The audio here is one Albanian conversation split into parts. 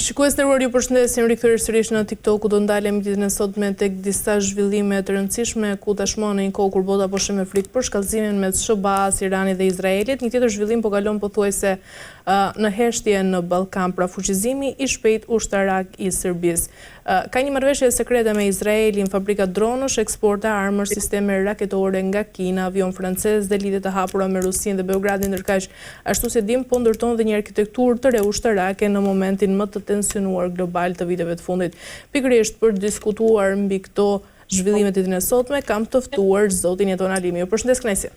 Shikues nderuar, ju përshëndesim, rikthyer sërish në TikTok, ku do ndalemi ditën e sotme tek disa zhvillime të rëndësishme, ku tashmë në një kohë kur bota po sheh me frikë për shkallëzimin mes SBA-s, Iranit dhe Izraelit, një tjetër zhvillim po kalon pothuajse në heshtje në Ballkan, pra fuqizimi i shpejt ushtarak i Serbisë. Ka një marrëveshje sekrete me Izraelin, fabrika dronësh, eksporta armësh, sisteme raketore nga Kina, avion francez dhe lidhje të hapura me Rusinë dhe Beogradin, ndërkaq ashtu si dim po ndërton dhe një arkitekturë të re ushtarake në momentin më të tensionuar global të viteve të fundit. Pikërisht për diskutuar mbi këto zhvillime ditën e sotme, kam të ftuar zotin Jeton Alimi. Ju përshëndes Knajsi.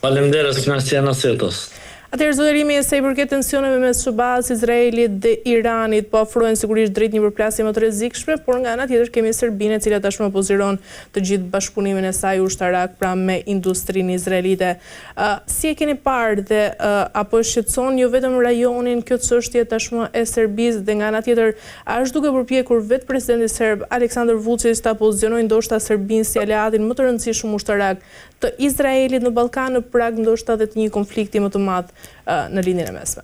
Faleminderit Knajsi Anasetos. Atëherë zoti Alimi, sa i përket tensioneve mes SBA-s, Izraelit dhe Iranit, po afrohen sigurisht drejt një përplasje më të rrezikshme, por nga ana tjetër kemi Serbinë, e cila tashmë poziron të gjithë bashkëpunimin e saj ushtarak pra me industrinë izraelite. Si e keni parë dhe apo shqetëson jo vetëm rajonin kjo çështje tashmë e Serbisë, dhe nga ana tjetër a është duke përpjekur vetë presidenti serb Aleksandar Vučić ta pozicionojë ndoshta Serbinë si aleatin më të rëndësishëm ushtarak të Izraelit në Ballkan, në prag ndoshta edhe të një konflikti më të madh në lindjen e mesme?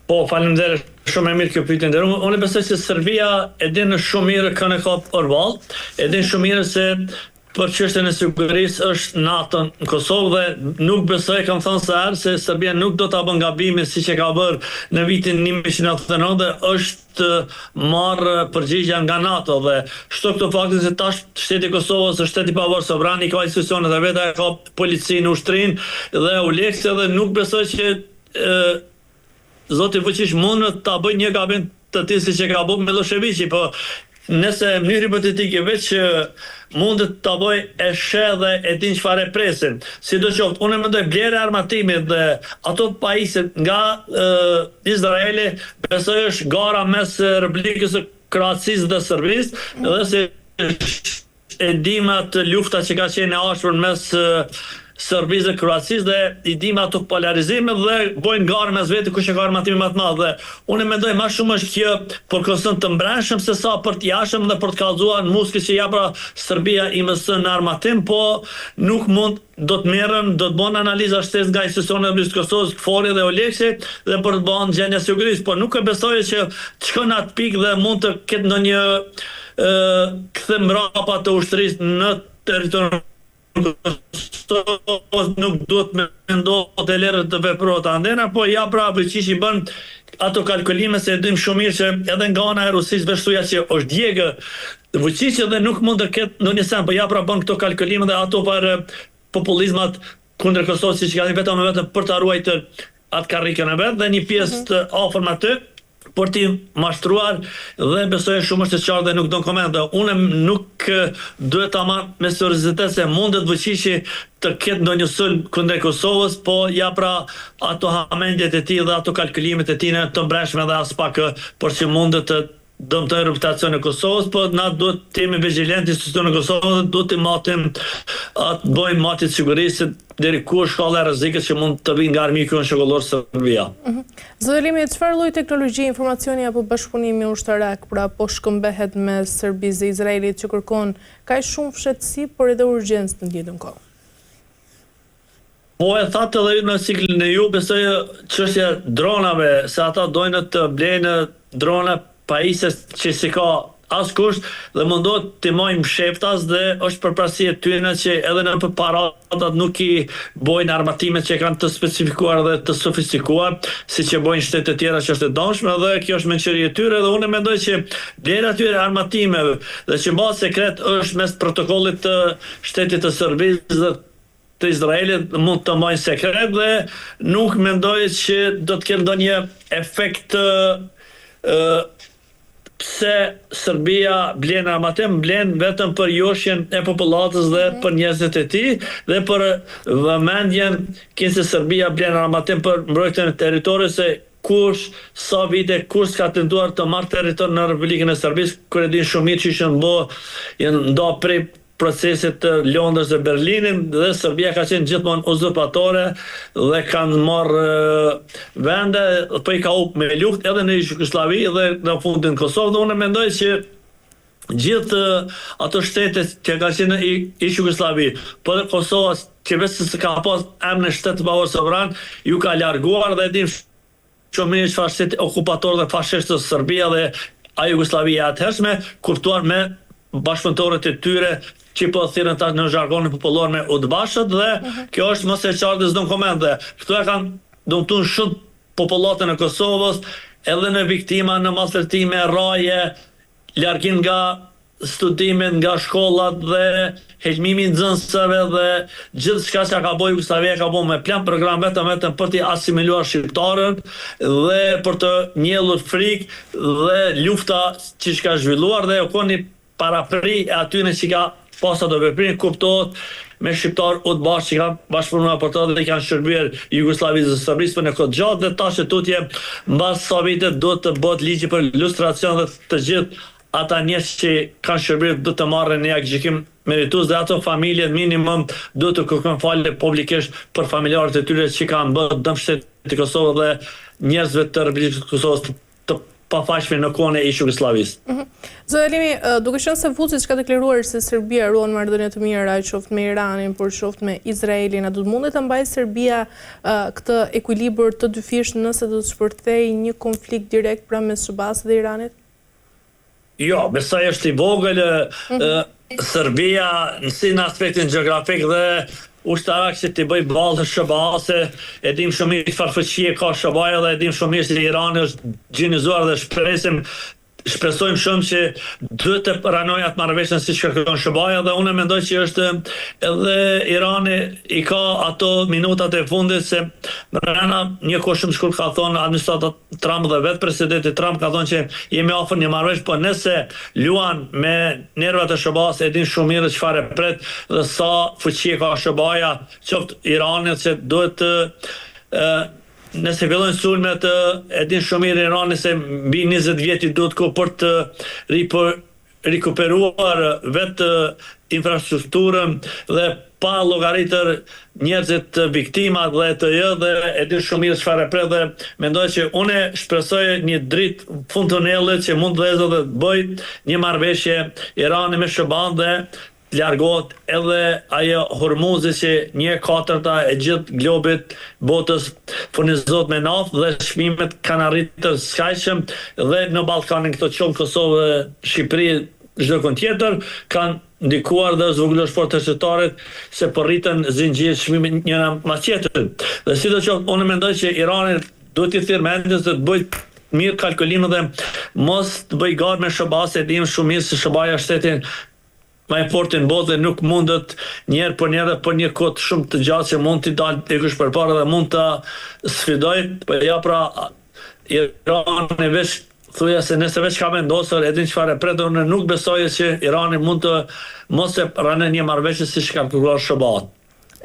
Po, faleminderit, shumë e mirë kjo pyetje nderuar. Unë besoj se Serbia e din shumë mirë kënë ka përballë, e din shumë mirë se për çështjen e sigurisë është NATO në Kosovë dhe nuk besoj, kam thënë sa herë, se Serbia nuk do ta bën gabimin siç e ka bërë në vitin 1999 dhe është marrë përgjigja nga NATO dhe shto këto faktin se tash shteti i Kosovës është shteti i pavarur sovran, i ka institucionet e veta, ka policinë, ushtrinë dhe ulekse dhe nuk besoj që zoti Vučić mund ta bëjë një gabim të tillë siç e ka bërë Miloševići, po nëse në mënyrë hipotetike veç mundet ta bëj e sheh dhe e din çfarë presin. Sidoqoftë, unë mendoj blerja e armatimit dhe ato pajisje nga Izraeli besoj është gara mes Republikës së Kroacisë dhe Serbisë, dhe se e dim atë lufta që ka qenë e ashpër mes Serbisë dhe Kroacisë dhe i dim ato polarizime dhe bojnë garë mes vetë kush e ka armatimin më të madh dhe unë mendoj më shumë është kjo për konsum të mbrëmshëm se sa për të jashtëm dhe për të kallzuar muskët që japra Serbia i mësën në armatim, po nuk mund do të merren, do të bën analiza shtesë nga institucionet e Kosovës, KFOR dhe Oleksi dhe për të bën gjendje sigurisë, po nuk e besoj që të shkon atë pikë dhe mund të ketë ndonjë kthem mbrapa të ushtrisë në territorin nuk duhet me ndohet të lërë të veprot andena, po ja pra Vučić bën ato kalkulime se dim shumë mirë që edhe nga ana e Rusisë vështuja që është djegë Vučić dhe nuk mund të ketë ndonjë sen, po ja pra bën këto kalkulime dhe ato për populizmat kundër Kosovës që kanë vetëm për të ruajtur atë karrikën e vet dhe një pjesë të afërm aty për t'i mashtruar dhe besoj shumë është e qartë dhe nuk do në komente. Unë nuk duhet ta marr me seriozitet se mundet Vučići të ketë ndonjë sulm kundër Kosovës, po ja pra ato hamendjet e tij dhe ato kalkulimet e tij të mbrëmshme dhe as pak por që mundet të dëmtoj reputacionin e Kosovës, po na duhet të jemi vigjilentë institucionet e Kosovës, duhet të matim atë bëjmë matit sigurisë deri ku është shkalla e rrezikut që mund të vinë nga armiku në shokollor Serbia. Zoti Alimi, çfarë lloj teknologji, informacioni apo bashkëpunimi ushtarak pra po shkëmbehet mes Serbisë dhe Izraelit që kërkon kaq shumë fshehtësi por edhe urgjencë në njëjtën kohë? Po e thatë edhe në ciklin e ju, besoj çështja dronave, se ata dojnë të blejnë drona pajisje që si ka askush dhe mundohet të mojnë sheftas dhe është përparësi e tyre që edhe në paratat nuk i bojnë armatimet që kanë të specifikuar dhe të sofistikuar, si që bojnë shtetet e tjera që është e dashme dhe kjo është mençëria e tyre dhe unë mendoj që blerja e tyre armatimeve dhe që bazë sekret është mes protokollit të shtetit të Serbisë dhe të Izraelit mund të mojnë sekret dhe nuk mendoj që do të ketë ndonjë efekt pse Serbia blen armatim, blen vetëm për joshjen e popullatës dhe për njerëzit e tij dhe për vëmendjen se Serbia blen armatim për mbrojtjen e territorit se kush sa vite kush ka tentuar të marrë territor në Republikën e Serbisë, kur e din shumë mirë që janë ndo prej procesit të Londrës dhe Berlinit dhe Serbia ka qenë gjithmonë uzurpatore dhe kanë marrë vende, po i ka up me luftë edhe në Jugosllavi dhe në fundin në Kosovë dhe unë mendoj që gjithë ato shtete që ka qenë i Jugosllavi, po dhe Kosova që vetë se ka pas emrin shtet të pavarur sovran, ju ka larguar dhe dim shumë mirë çfarë ishte okupator dhe fashisht të Serbia dhe a Jugoslavia atëhershme, kuptuar me bashkëpunëtorët e tyre që po thirrën ta në zhargonin popullor me udbashët dhe kjo është mos e qartë s'do koment dhe këto e kanë dëmtuar shumë popullatën e Kosovës, edhe në viktima, në maltretime, rraje, largim nga studimet, nga shkollat dhe heqmimi nxënësve dhe gjithë shka që ka bo Jugoslavia ka bo me plan program vetëm për t'i asimiluar shqiptarën dhe për të njellur frikë dhe lufta që ka zhvilluar dhe koni parapri e atyre që ka pasa të veprin kuptohet me shqiptar udbash që kanë bashkëpunuar për të dhe kanë shërbyer Jugosllavisë së Serbisë për në kohë gjatë dhe tash tutje mbas sa vite duhet të bëhet ligji për lustracion dhe të gjithë ata njerëz që kanë shërbyer duhet të marrin një gjykim meritues dhe ato familjet minimum duhet të kërkojnë falje publikisht për familjarët e tyre që kanë bërë dëm shtetit të Kosovës dhe njerëzve të Republikës së Kosovës të pafaqshme në kohën e Jugosllavisë. Zoti Elimi, duke qenë se Vučić ka deklaruar se Serbia ruan marrëdhënie të mira, qoftë me Iranin, por qoftë me Izraelin, a do të mundet të mbajë Serbia këtë ekuilibër të dyfishtë nëse do të shpërthejë një konflikt direkt pra mes SBA-s dhe Iranit? Jo, besoj është i vogël Serbia në aspektin gjeografik dhe ushtarak që t'i bëj ballë SBA-se, e dim shumë mirë farfëqie ka SBA-ja dhe e dim shumë mirë se Irani është gjinizuar dhe shpresojmë shumë që duhet të pranoj atë marrëveshjen siç kërkon SBA-ja dhe unë mendoj që është edhe Irani i ka ato minutat e fundit se brenda një kohë shumë shkurt ka thonë administrator Trump dhe vetë presidenti Trump ka thonë që jemi afër një marrëveshje, por nëse luan me nervat e SBA-s e din shumë mirë çfarë pret dhe sa fuqi ka SBA-ja, qoftë Irani që duhet të nëse fillojnë sulmet e din shumë mirë Irani se mbi 20 vjet i duhet kohë për të rikuperuar vetë infrastrukturën dhe pa llogaritër njerëzit viktimat dhe të dhe e din shumë mirë çfarë pret dhe mendoj që unë shpresoj një dritë fund tunelit që mund të vëzë dhe të bëj një marrëveshje Irani me SBA-n dhe largohet edhe ajo Hormuzi që 1/4 e gjithë globit botës furnizohet me naftë dhe çmimet kanë arritur skajshëm dhe në Ballkanin këto qoftë Kosovë, Shqipëri, çdo kënd tjetër kanë ndikuar dhe zvogëluar shportet qytetarit se po rritën zinxhir çmimi njëra mas tjetrën. Dhe sidoqoftë unë mendoj që Irani duhet të thirrë mendjes të bëjë mirë kalkulime dhe mos të bëj garë me SBA-s, e dim shumë mirë se SBA-ja shtetin ma e fortin në botë dhe nuk mundet njerë për njerë dhe për një kohë shumë të gjatë që mund t'i dalë të kush përpara dhe mund të sfidoj, për ja pra Irani veç thuja se nëse veç ka vendosur edhin çfarë pret, unë nuk besoj që Irani mund të mos e pranë një marrëveshje siç ka kërkuar SBA-t.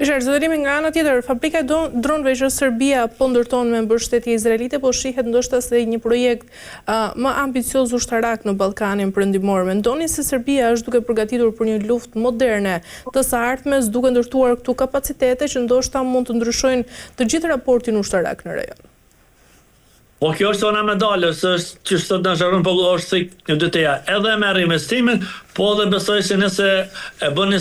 Zoti Elimi, nga ana tjetër, fabrika dronëve që Serbia po ndërton me mbështetje izraelite, po shihet ndoshta se një projekt më ambicioz ushtarak në Ballkanin perëndimor. Mendoni se Serbia është duke përgatitur për një luftë moderne të së ardhmes, duke ndërtuar këtu kapacitete që ndoshta mund të ndryshojnë të gjithë raportin ushtarak në rajon? Po kjo është ona medalë, është që sot në zharun po është si një dyteja. Edhe merr investimin, po edhe besoj se nëse e bën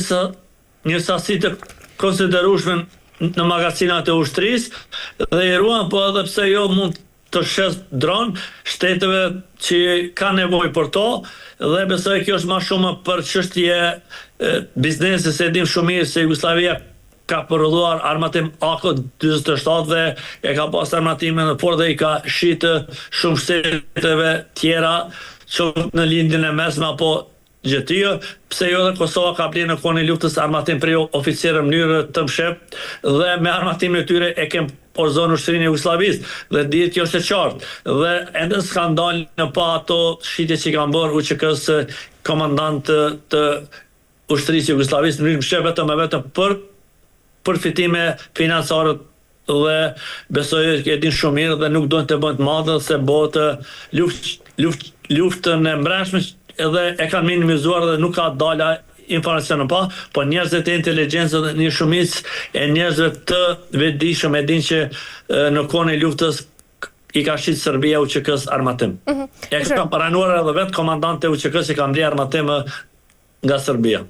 një sasi të konsiderueshme në magazinat e ushtrisë dhe i ruan, po edhe pse jo mund të shes dron shteteve që ka nevojë për to dhe besoj kjo është më shumë për çështje biznesi, se dim shumë mirë se Jugoslavia ka prodhuar armatim AK-47 dhe e ka pas armatime në por dhe i ka shitë shumë shteteve tjera që në lindjen e mesme apo gjëtio, pse jo dhe Kosova ka blerë në kohën e luftës armatim prej oficerë mënyrë të mshep dhe me armatim në tyre e kem porzonë ushtrinë e Jugosllavisë dhe dihet kjo është e qartë. Dhe ende s'kan dalë në pa ato shitje që kanë bërë UÇK-s komandant të ushtrisë Jugosllavisë në mënyrë mshep vetëm për përfitime financiare dhe besoj e din shumë mirë dhe nuk duhen të bëjnë të madhe se bëhet luftën e mbrëmshme edhe e kanë minimizuar dhe nuk ka dala informacion pa, po njerëzit e inteligjencës dhe një shumicë e njerëzve të vetëdijshëm e din që në kohën e luftës i ka shit Serbia UÇK-s armatim. E ka pranuar edhe vetë komandante UÇK-s i ka mbledh armatim nga Serbia.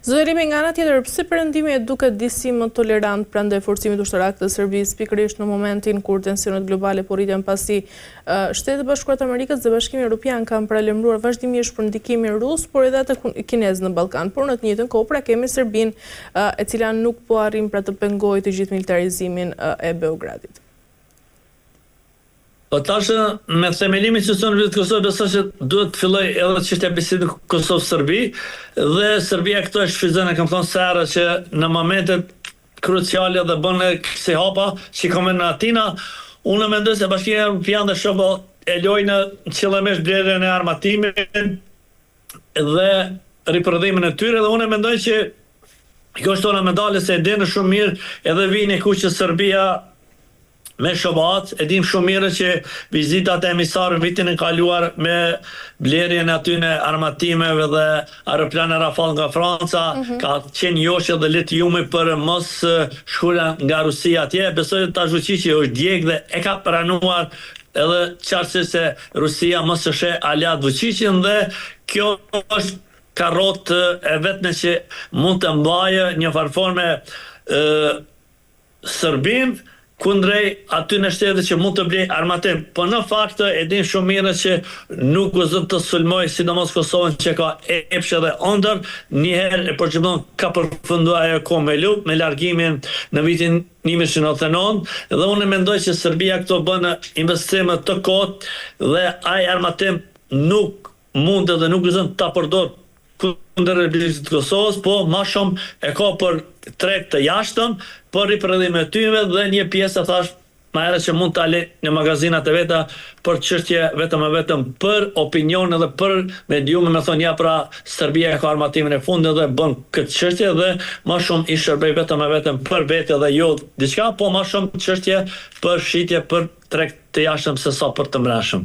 Zoti Elimi, nga ana tjetër, pse perëndimi e duket disi më tolerant prandaj forcimit ushtarak të Serbisë pikërisht në momentin kur tensionet globale po rriten pasi Shtetet e Bashkuara të Amerikës dhe Bashkimi Evropian kanë paralajmëruar vazhdimisht për ndikimin rus, por edhe atë kinez në Ballkan. Por në të njëjtën kohë pra kemi Serbinë e cila nuk po arrin pra të pengojë të gjithë militarizimin e Beogradit. Po tash me themelimin që sonë vitë Kosovë besoj që duhet të filloj edhe çështja bisedë Kosovë-Serbi dhe Serbia këto e shfrytëzon, e kam thënë sera që në momentet kruciale dhe bën si hapa që komen në Atina, unë mendoj se Bashkimi Evropian dhe SBA e lojnë qëllimisht blerjen e armatimit dhe riprodhimin e tyre dhe unë mendoj që kjo është ona medale se e dinë shumë mirë edhe vini ku që Serbia me shobat, e dim shumë mirë që vizitat e emisarë vitin e kaluar me blerjen aty në armatimeve dhe aeroplane Rafale nga Franca, ka qenë joshë dhe letë jumi për mos shkulla nga Rusia atje, besoj ta zhuqi që është djeg dhe e ka pranuar edhe qartësisht se Rusia mos është aliat Vučićin dhe kjo është karrot e vetme që mund të mbajë një farforme Serbin kundrej aty në shtetet që mund të blej armatim. Po në fakt e din shumë mirë që nuk gëzën të sulmoj sidomos Kosovën që ka epshe dhe ndër, njëherë e përgjithmonë ka përfunduar ajo kohë me lup, me largimin në vitin 1999 dhe unë mendoj që Serbia këto bën investime të kot dhe ai armatim nuk mund dhe nuk gëzën ta përdor kundër Republikës të Kosovës, po ma shumë e ka për treg të jashtëm, për riprodhime të tyre dhe një pjesë thash ma herë që mund të ale në magazinat e veta për çështje vetëm për opinion dhe për mediume me thonë ja pra Serbia ka armatimin e fundit dhe bën këtë çështje dhe ma shumë i shërbej vetëm për vete dhe jo diçka, po ma shumë çështje për shitje për treg të jashtëm se sa për të mbrashëm.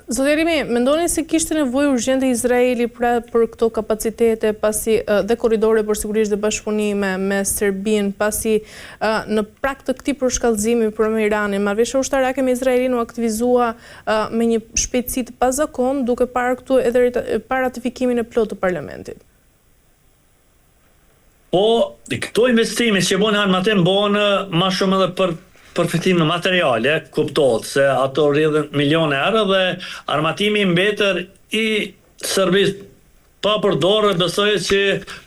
Zoti Elimi, mendoni se kishte nevojë urgjente Izraeli pra për këto kapacitete pasi dhe korridore për sigurisht dhe bashkëpunime me Serbinë pasi në prag të këtij përshkallëzimi për me Iranin, marrëveshja ushtarake me Izraelin u aktivizua me një shpejtësi të pazakontë duke parë këtu edhe para ratifikimin e plotë të parlamentit. Po, këto investime që bën armatim bën ma shumë edhe për përfitim në materiale, kuptohet se ato rrjedhin milione euro dhe armatimi mbetër i Serbisë pa përdorë besoj që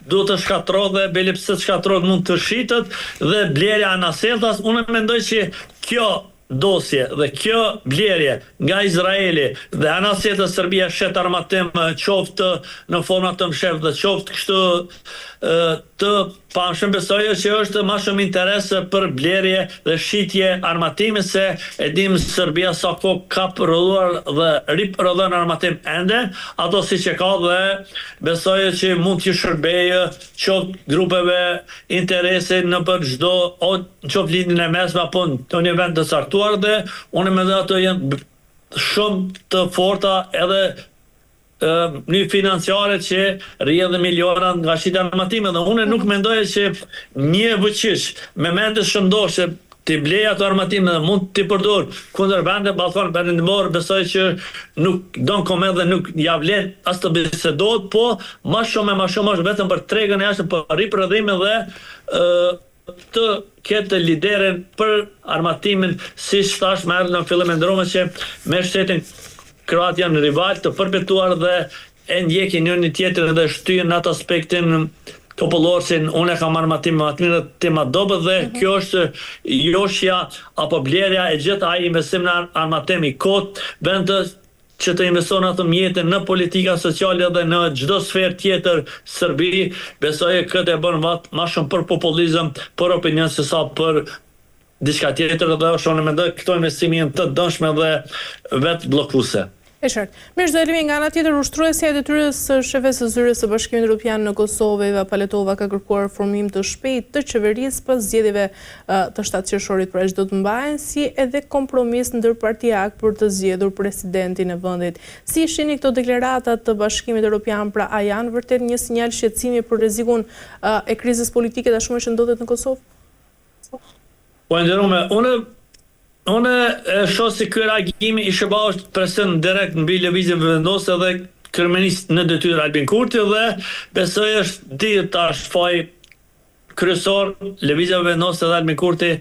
duhet të shkatrohet dhe beli pse të shkatrohet mund të shitet dhe blerja anaseltas, unë mendoj që kjo dosje dhe kjo blerje nga Izraeli dhe anaselta Serbia shet armatim qoftë në forma të mshef dhe qoftë kështu të pamshëm besoj që është ma shumë interes për blerje dhe shitje armatimi se e dim Serbia sa kohë ka prodhuar dhe riprodhon armatim ende, ato si që ka dhe besoj që mund të shërbejë qoftë grupeve interesi në për çdo qoftë lidhjen e mesme apo në një vend të caktuar dhe unë mendoj ato janë shumë të forta edhe një financiare që rrjedhë miliona nga shitja armatime dhe unë nuk mendoj që një Vučić me mendje shëndoshe të blej ato armatime dhe mund të përdor kundër vende Ballkan perëndimor besoj që nuk don koment dhe nuk ja vlen as të bisedohet, po ma shumë është vetëm për tregën e jashtëm për riprodhimin dhe të ketë liderin për armatimin si thash më herët në fillim e ndërruar që me shtetin Kroat janë rival të përbetuar dhe e ndjekin njëri tjetrin dhe shtyjnë atë aspektin popullor që unë kam armatim të tema dobët dhe kjo është joshja apo blerja e gjithë ai investim në armatim i kot vend që të investon ato mjete në politika sociale dhe në çdo sferë tjetër Serbi, besoj këtë e bën ma shumë për populizëm, për opinion se sa për diçka tjetër dhe është unë mendoj këto investime janë të dëmshme dhe vetë bllokuese. E qartë. Mirë, zoti Elimi, nga ana tjetër ushtruesja e detyrës së shefes së zyrës së Bashkimit Evropian në Kosovë, Eva Paletova, ka kërkuar formim të shpejtë të qeverisë pas zgjedhjeve të 7 qershorit, pra do të mbahen si edhe kompromis ndërpartiak për të zgjedhur presidentin e vendit. Si shihni këto deklarata të Bashkimit Evropian, pra a janë vërtet një sinjal shqetësimi për rrezikun e krizës politike tashmë që ndodhet në Kosovë? Po nderuame, unë shoh se ky reagimi i SBA është presion direkt mbi lëvizjen vendose dhe kryeminist në detyrë Albin Kurti dhe besoj është dirë tash faji kryesor Lëvizja Vendosë dhe Albin Kurti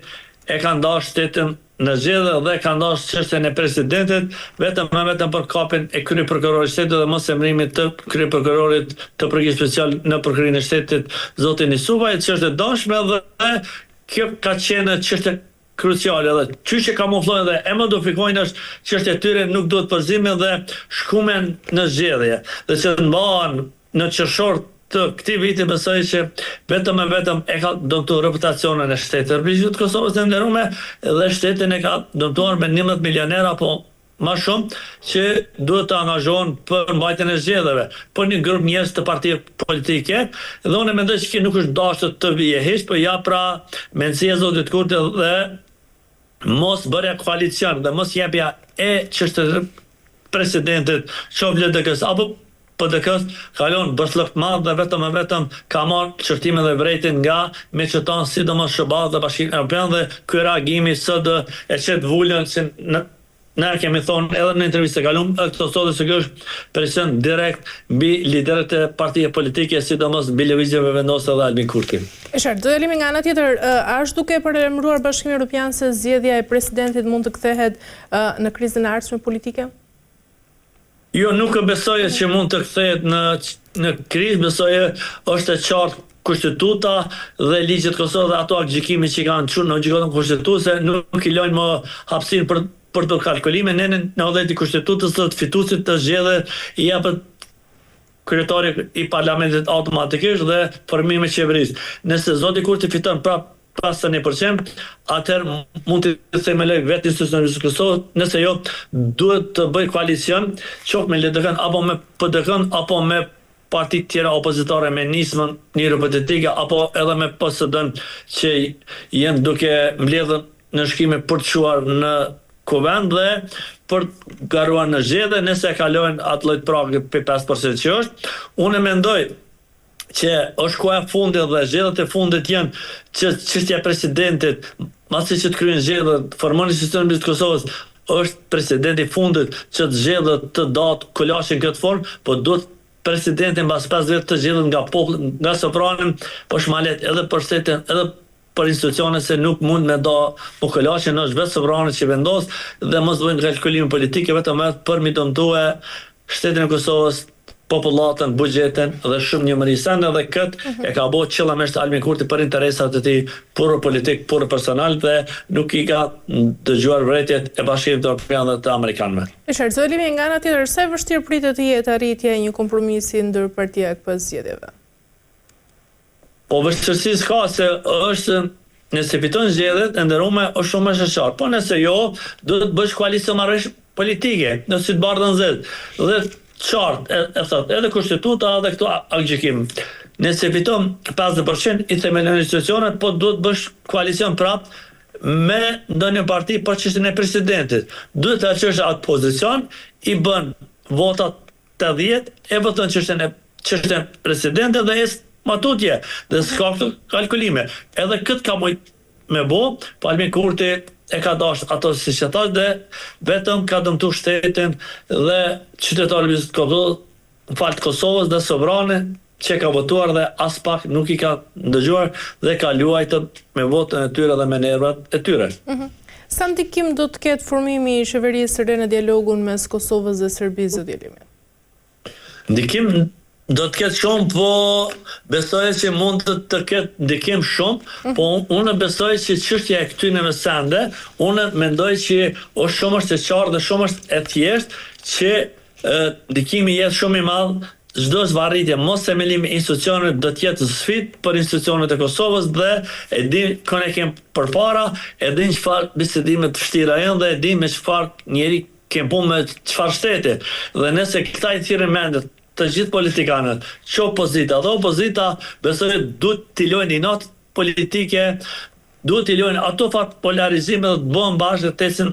e kanë dashur shtetin në zgjedhje dhe kanë dashur çështjen e presidentit vetëm për kapin e kryeprokurorit shtetit dhe mos emërimit të kryeprokurorit të përgjithshëm special në prokurorinë e shtetit zotin Isuvaj, që është e dashme dhe kjo ka qenë çështje kruciale dhe çështje kamuflojnë dhe e modifikojnë është çështja e tyre nuk duhet përzimin dhe shkumen në zgjedhje dhe që mbahen në qershor të këtij viti besoj që vetëm e ka dëmtuar reputacionin e shtetit. Republikës së Kosovës e nderuar dhe shtetin e ka dëmtuar me 11 milioner apo më shumë që duhet të angazhohen për mbajtjen e zgjedhjeve, për një grup njerëz të partive politike dhe unë mendoj që kjo nuk është dashur të vijë hiç, por ja pra mendësia e zotit Kurti dhe mos bërja koalicion dhe mos jepja e çështës presidentit shoh LDK-s apo PDK-s kalon bërslëk madh dhe vetëm ka marrë çërtimin dhe vrejtin nga meqëtan sidomos SBA dhe Bashkimi Evropian dhe ky reagimi SD e çet vulën që ne kemi thonë edhe në intervistë kalum këto sotë se kjo është presion direkt mbi liderët e partive politike sidomos mbi Lëvizjeve Vendosë dhe Albin Kurti. Do jemi nga ana tjetër, a është duke paralajmëruar Bashkimi Evropian se zgjedhja e presidentit mund të kthehet në krizën e ardhshme politike? Jo, nuk e besoj që mund të kthehet në krizë, besoj është e qartë Kushtetuta dhe ligjet Kosovës dhe ato gjykime që kanë çuar në gjykatën kushtetuese nuk i lajnë më hapësirë për të kalkulime, në odhëti Kushtetutës të fituesit të zgjedhjes i japet kryetari i parlamentit automatikisht dhe formimi i qeverisë. Nëse zoti Kurti fiton prap pas 1%, atëherë mund të themeloj vetë institucionin e Kosovës, nëse jo duhet të bëj koalicion qoftë me LDK-n apo me PDK-n apo me partit tjera opozitare me nismën një hipotetike apo edhe me PSD-n që jenë duke mbledhur në shkime për të çuar në kuvend dhe për garuar në zgjedhje nëse kalojnë atë lloj pragi për 5% që është. Unë mendoj që është koha e fundit dhe zgjedhjet e fundit janë që çështja e presidentit, pasi që të kryejnë zgjedhjet, formoni sistemin e Kosovës është presidenti i fundit që të zgjedhjet të datë kolashin këtë formë, po duhet presidentin mbas 5 vjet të zgjedhet nga populli, nga sopranin, po shmalet edhe për shtetin, edhe për institucionet se nuk mund me do po kolashin është vetë soprani që vendos dhe mos bëjnë kalkulime politike vetëm për mi dëmtue shtetin e Kosovës, popullatën, buxhetin dhe shumë njëmërisën edhe këtë e ka bo qëllimisht Albin Kurti për interesat e tij pure politik, pure personal dhe nuk i ka dëgjuar vërejtjet e Bashkimit Evropian dhe të Amerikanëve. Zolimi, nga ana tjetër, sa e vështirë pritet të jetë arritja e një kompromisi ndër partitë pas zgjedhjeve? Po vështirësi s'ka se është nëse fiton zgjedhjet e nderuar është shumë më e qartë. Po nëse jo, duhet bësh koalicion marrësh politike, nëse të bardhën zgjedh. Dhe qartë, e thot, edhe Kushtetuta edhe këto gjykim. Nëse fiton 50% i themelon institucionet, po duhet bësh koalicion prap me ndonjë parti për çështjen e presidentit. Duhet ta çesh atë pozicion, i bën votat 80 e voton çështjen presidentit dhe es matutje dhe s'ka kalkulime. Edhe këtë ka mujt me bo, po Albin Kurti e ka dash ato si që thash dhe vetëm ka dëmtu shtetin dhe qytetarët të Kosovës dhe sovrane që ka votuar dhe as pak nuk i ka ndëgjuar dhe ka luajtur me votën e tyre dhe me nervat e tyre. Sa ndikim do të ketë formimi i qeverisë së re në dialogun mes Kosovës dhe Serbisë zotëlimi? Ndikim do të ketë shumë, po besoj që mund të ketë ndikim shumë, po unë besoj që çështja e këtyneve sende, unë mendoj që është shumë është e qartë dhe shumë është e thjeshtë që ndikimi jetë shumë i madh, çdo zvarritje, mos themelimi i institucionit do të jetë sfidë për institucionet e Kosovës dhe e di kënë e kem përpara, e di çfarë bisedime të vështira janë dhe e di me çfarë njeri kem punë me çfarë shteti. Dhe nëse këta i thirrën mendet të gjithë politikanët, që opozita dhe opozita besoj duhet t'i lojnë inat politike, duhet t'i lojnë ato fat polarizime dhe të bëhen bashkë dhe të ecin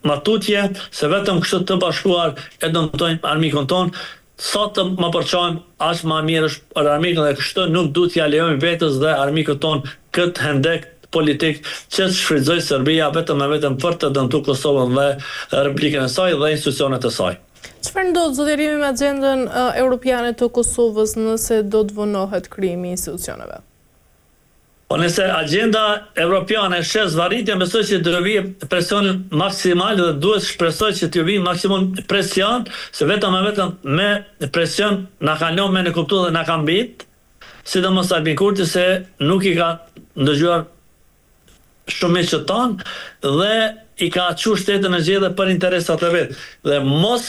matutje, se vetëm kështu të bashkuar e dëmtojnë armikun tonë, sa të më përçojmë, aq më mirë është për armikun dhe kështu nuk duhet t'ja lejojmë vetës dhe armikun tonë këtë hendek politik që shfrytëzoi Serbia vetëm për të dëmtuar Kosovën dhe Republikën e saj dhe institucionet e saj. Çfarë ndodh zoti Elimi me agjendën europiane të Kosovës nëse do të vonohet krijimi i institucioneve? Po nëse agenda evropiane shes varritjen, besoj që do vi presion maksimal dhe duhet shpresoj që të vi maksimum presion, se vetëm me presion na kanë lënë me në kuptuar dhe na kanë mbit, sidomos Albin Kurti se nuk i ka ndëgjuar shumë me që tanë dhe i ka qu shtetën e gjithë për interesat e vetë. Dhe mos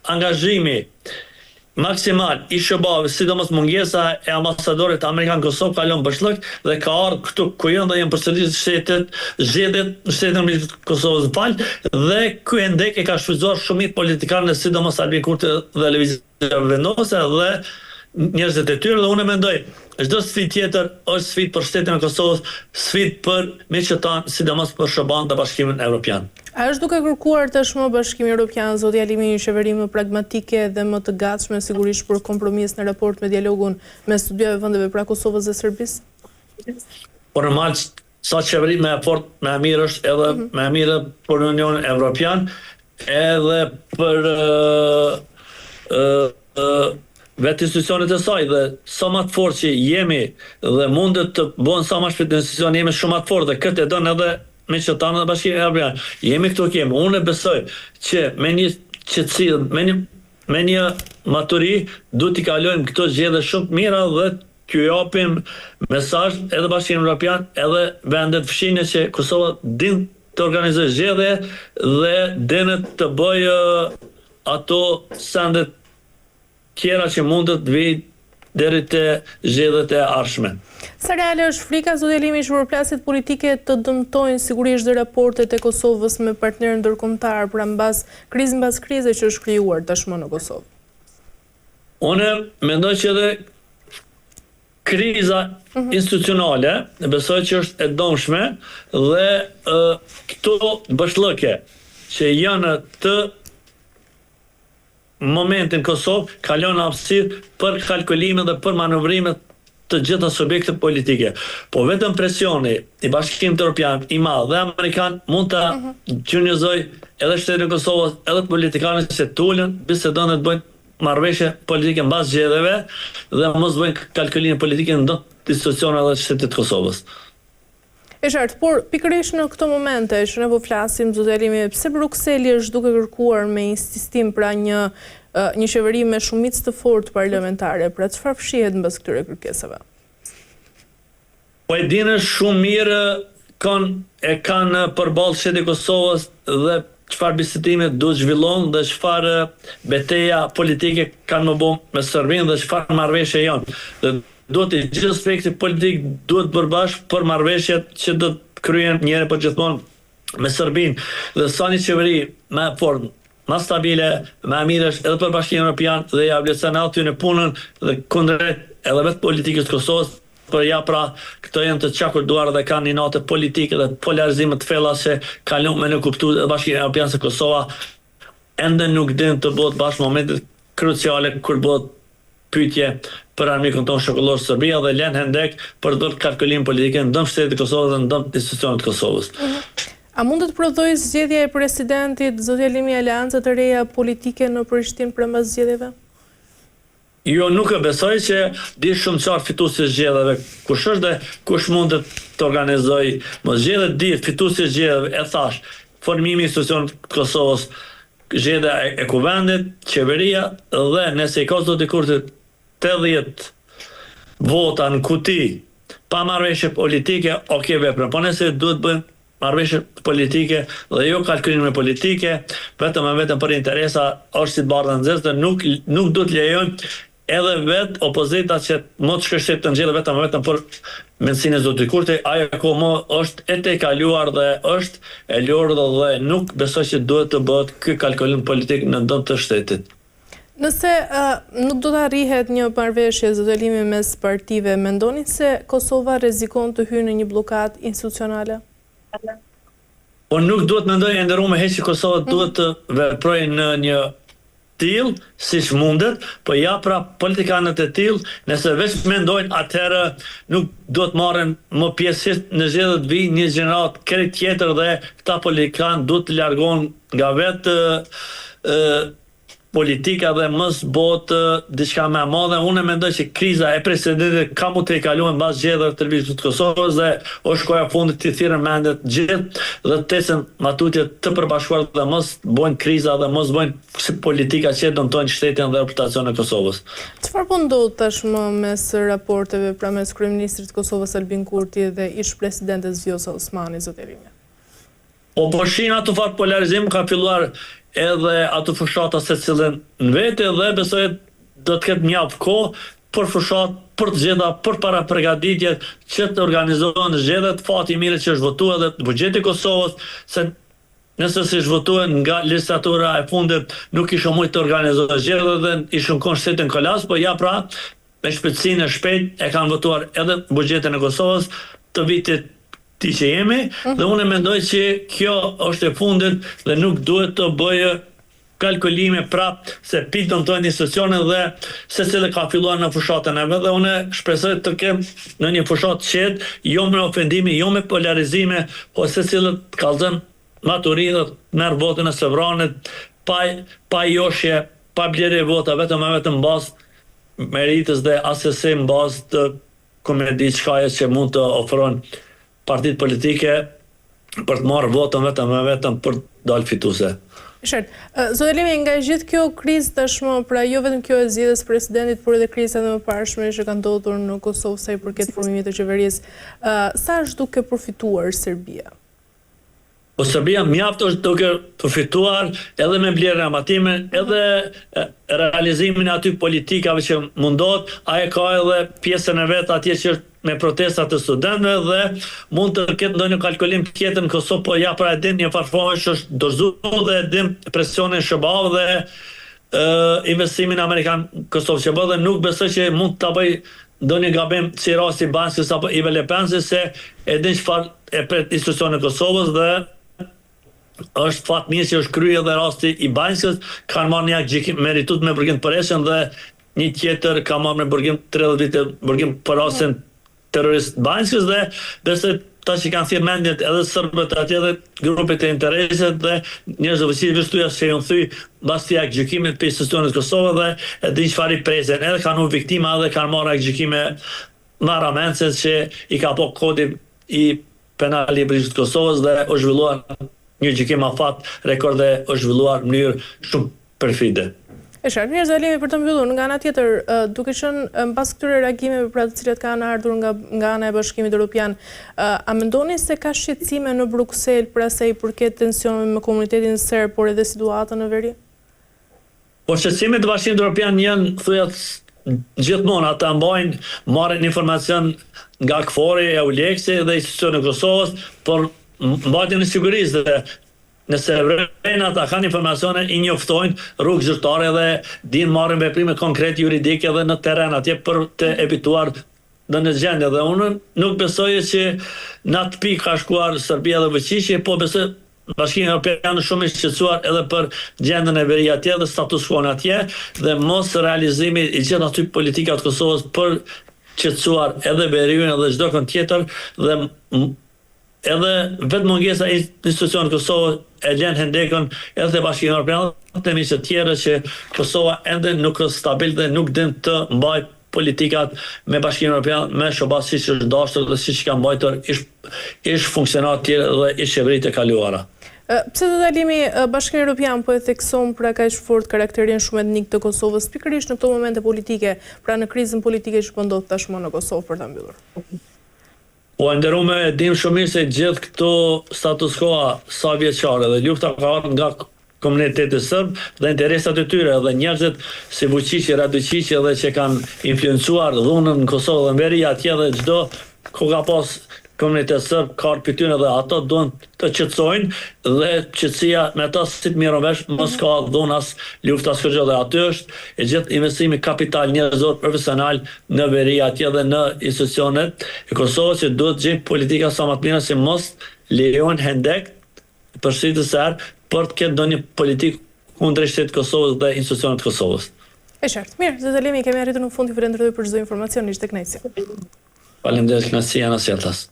angazhimi maksimal i SBA-ve, sidomos mungesa e ambasadorit Amerikan Kosovë kalon bashllëk dhe ka ardhur këtu ku janë dhe janë përsëritur zgjedhjet në shtetin e Kosovës dhe ky endek e ka shfrytzuar shumë politikanë, sidomos Albin Kurti dhe lëvizja vendose dhe njerëzit e tyre, dhe unë mendoj çdo sfidë tjetër është sfidë për shtetin e Kosovës, sfidë për miqtan, sidomos për SBA-n dhe Bashkimin Evropian. A është duke kërkuar tashmë Bashkimi Evropian, zoti Elimi, një qeveri më pragmatike dhe më të gatshme sigurisht për kompromis në raport me dialogun mes të dyve vendeve, pra Kosovës dhe Serbisë? Po normal, sa qeveri me fort me mirë është edhe me mirë për Unionin Evropian, edhe për vetë institucionet e saj, dhe sa më të fortë që jemi dhe mundet të bëhen sa më shpejt në institucion, jemi shumë më të fortë dhe këtë e don edhe me që tanë dhe Bashkimi Evropian. Jemi këtu kemi. Unë besoj që me një qetësi, me një maturi, duhet t'i kalojmë këto zgjedhje shumë mira dhe t'ju japim mesazh edhe Bashkimit Evropian, edhe vendet fshine që Kosova din të organizojë zgjedhje dhe din të bëjë ato sendet tjera që mund të vijë deri te zgjedhjet e ardhshme. Sa reale është frika, zoti Elimi, që përplasjet politike të dëmtojnë sigurisht dhe raportet e Kosovës me partnerë ndërkombëtar, pra mbas krize që është krijuar tashmë në Kosovë? Unë mendoj që edhe kriza institucionale, besoj që është e domshme dhe këto bashllëke që janë të momentin Kosovë kalon hapësirë për kalkulime dhe për manovrimet të gjitha subjekte politike. Po vetëm presioni i Bashkimit Evropian i madh dhe amerikan mund ta gjynjëzoj edhe shtetin e Kosovës, edhe politikanët që tulen, bisedon dhe të bëjnë marrëveshje politike mbas zgjedhjeve dhe mos bëjnë kalkulime politike në institucione dhe shtetit të Kosovës. E qartë, por pikërisht në këto momente që ne po flasim, zoti Elimi, pse Brukseli është duke kërkuar me insistim pra një qeveri me shumicë të fortë parlamentare, pra çfarë fshihet mbas këtyre kërkesave? Po e dinë shumë mirë kanë përballë shtetin e Kosovës dhe çfarë bisedime duhet zhvillon dhe çfarë betejë politike kanë më bën me Serbinë dhe çfarë marrëveshje janë. Dhe duhet i gjithë aspekti politik duhet bërë bashkë për marrëveshjet që do të kryen njëherë për gjithmonë me Serbinë dhe sa një qeveri më fortë, më stabile, më mirë është edhe për Bashkimin Evropian dhe ja vlerëson aty në punën dhe kundrejt edhe vetë politikës të Kosovës, për ja pra këto janë të çakurduar dhe kanë një natë politike dhe polarizime të thella që kalon me në kuptuar Bashkimi Evropian se Kosova ende nuk din të bëhet bashkë momentet kruciale kur bëhet pyetje për armikun tonë shokullor Serbia dhe lën hendek për të kalkulim politike në dëm shtetit të Kosovës dhe në dëm institucionet të Kosovës. A mund të prodhojë zgjedhja e presidentit, zoti Elimi, aleanca të reja politike në Prishtinë përmes zgjedhjeve? Jo, nuk e besoj që di shumë qartë fituesi i zgjedhjeve kush është dhe kush mund të organizojë mos zgjedhje, di fituesi i zgjedhjeve, e thash, formimi i institucionit të Kosovës, zgjedhja e kuvendit, qeveria dhe nëse i ka zoti Kurti 80 vota në kuti pa marrëveshje politike, okay vepra. Po nëse duhet bëjmë marrëveshje politike dhe jo kalkulime politike, vetëm për interesa, është si të bardha nxehtëse dhe nuk duhet lejojmë edhe vetë opozita që më të shkështet të nxjerrë vetëm për mendsinë e zotit Kurti, ajo komo është e te kaluar dhe është e lorë dhe nuk besoj që duhet të bëhet ky kalkulim politik në dëm të shtetit. Nëse nuk do të arrihet një marrëveshje, zoti Elimi, mes partive, mendoni se Kosova rrezikon të hyjë në një blokadë institucionale? Po nuk duhet mendoj e nderuar heq që Kosova duhet të veprojë në një tillë siç mundet, po ja pra politikanët e tillë, nëse veç mendojnë atëherë nuk duhet marrin më pjesë në zgjedhje të vijë një gjenerat krejt tjetër dhe këta politikanë duhet të largohen nga vetë politika dhe mos bëhet diçka më e madhe. Unë mendoj që kriza e precedentit ka mund të kaluar mbas zgjedhjeve të televizion të Kosovës dhe është koha e fundit të thirrën mendet gjithë dhe të tecën matutje të përbashkuar dhe mos bëjnë kriza dhe mos bëjnë si politika që dëmtojnë shtetin dhe reputacionin e Kosovës. Çfarë po ndodh tashmë mes raporteve pra mes kryeministrit të Kosovës Albin Kurti dhe ish presidentes Vjosa Osmani, zoti Elimi? Po përshin ato fat polarizim ka filluar edhe ato fshata se cilën në vete dhe besoj do të ketë mjaft kohë për fshat, për të zgjedhja, për para përgatitje që të organizohen zgjedhjet. Fati i mirë që është votuar edhe buxheti i Kosovës, se nëse si është votuar nga legislatura e fundit nuk ishte mujt të organizohet zgjedhjet dhe ishte kon shtetin kolas, po ja pra me shpejtësinë e shpejt e kanë votuar edhe buxhetin e Kosovës të vitit ti që jemi, dhe unë mendoj që kjo është e fundit dhe nuk duhet të bëjë kalkulime prap se pi dëmtojnë institucionet dhe se cilë ka filluar në fushatën e vetë dhe unë shpresoj të kem në një fushat qetë, jo me ofendime, jo me polarizime, po se cilë të kalzën maturinët, merë votën e sëvranit, pa joshje, pa blerje vota, vetëm në bazë meritës dhe asesi në bazë të komedi qkaje që mund të ofronë partit politike për të marrë votën vetëm për dalë fituse. Zoti Elimi, nga gjithë kjo krizë tashmë, pra jo vetëm kjo e zgjedhjes presidentit, por edhe krizat e mëparshme që kanë ndodhur në Kosovë sa i përket formimit të qeverisë, sa është duke përfituar Serbia? Po Serbia mjaft është duke përfituar edhe me blerjen e amatimin, edhe realizimin e aty politikave që mundohet, ai ka edhe pjesën e vet atje që është me protestat të studentëve dhe mund të ketë ndonjë kalkulim tjetër në Kosovë, po ja pra e dim një farfone që është dorëzuar dhe e dim presionin SBA dhe investimin amerikan Kosovë që bë dhe nuk besoj që mund ta bëj ndonjë gabim si rasti Banskës apo Ive Lepensi se e din çfarë e pret institucionin e Kosovës dhe është fat mirë që është kryer edhe rasti i Banskës, kanë marrë një gjykim meritut me burgim përreshën dhe një tjetër ka marrë me burgim 30 vite burgim për rastin terrorist Banskës dhe besoj ta që kanë thirrë mendjet edhe serbët atje dhe grupet e interesit dhe njerëz vështirë vështuja se janë thy mbas të gjykimit për institucionet Kosovë dhe e din çfarë i presin. Edhe kanë u viktima edhe kanë marrë gjykime marramense që i ka po kodi i penal i brigjet Kosovës dhe u zhvilluar një gjykim afat rekord dhe u zhvilluar në mënyrë shumë perfide. E qartë, mirë Elimi, për të mbyllur, nga ana tjetër, duke qenë mbas këtyre reagimeve pra të cilat kanë ardhur nga ana e Bashkimit Evropian, a mendoni se ka shqetësime në Bruksel pra sa i përket tensioneve me komunitetin serb, por edhe situatën në veri? Po shqetësimet e Bashkimit Evropian janë thujat gjithmonë, ata marrin informacion nga KFOR-i, EULEX-i dhe institucionet e Kosovës, por mbajtjen e sigurisë dhe nëse vrejnë ata kanë informacione i njoftojnë rrugë zyrtare dhe din marrin veprime konkrete juridike dhe në terren atje për të evituar në gjendje dhe unë nuk besoj që në atë pikë ka shkuar Serbia dhe Vučići, po besoj Bashkimi Evropian është shumë i shqetësuar edhe për gjendjen e veri atje dhe status quo atje dhe mos realizimi i gjithë aty politika të Kosovës për qetësuar edhe veriun edhe çdo kënd tjetër dhe edhe vetë mungesa e institucionit Kosovë e lën hendekën edhe Bashkimi Evropian dhe misë të tjera që Kosova ende nuk është stabil dhe nuk din të mbaj politikat me Bashkimin Evropian, me SBA siç është dashur dhe siç ka mbajtur ish funksionat tjerë dhe ish qeveritë e kaluara. Pse zoti Elimi, Bashkimi Evropian po e thekson pra kaq fort karakterin shumë etnik të Kosovës, pikërisht në këto momente politike, pra në krizën politike që po ndodh tashmë në Kosovë për ta mbyllur? Po nderuame e dim shumë mirë se gjithë këto status quo sa vjeçare dhe lufta ka ardhur nga komuniteti serb dhe interesat e tyre dhe njerëzit si Vučići, Radojičić edhe që kanë influencuar dhunën në Kosovë dhe në veri atje dhe çdo ku ka pas komunitet serb ka pyetjen dhe ato duan të qetësojnë dhe qetësia me ata si të mirën vesh mos ka dhunas lufta skërgjë dhe aty është e gjithë investimi kapital njerëzor profesional në veri atje dhe në institucionet e Kosovës që duhet gjejmë politika sa më të mira si mos lejon hendek për shitës serb për të ketë ndonjë politikë kundër shtetit Kosovës dhe institucionet Kosovës. E qartë. Mirë, zoti Elimi, kemi arritur në fund, ju falenderoj për çdo informacion, ishte kënaqësi. Faleminderit, kënaqësia na sjelltas.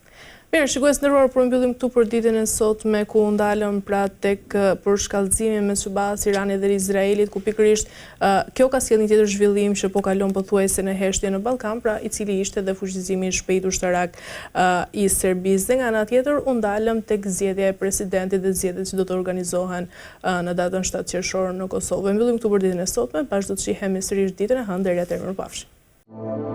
Mirë, shikues nderuar, për mbyllim këtu për ditën e sotme ku ndalëm pra tek për shkallëzimin mes SBA-s, Iranit dhe Izraelit, ku pikërisht kjo ka sjellë një tjetër zhvillim që po kalon pothuajse në heshtje në Ballkan, pra i cili ishte dhe fuqizimi i shpejt ushtarak i Serbisë. Dhe nga ana tjetër u ndalëm tek zgjedhja e presidentit dhe zgjedhjet që do të organizohen në datën 7 qershor në Kosovë. Mbyllim këtu për ditën e sotme, pas do të shihemi sërish ditën e hënë, deri atëherë mirupafshim.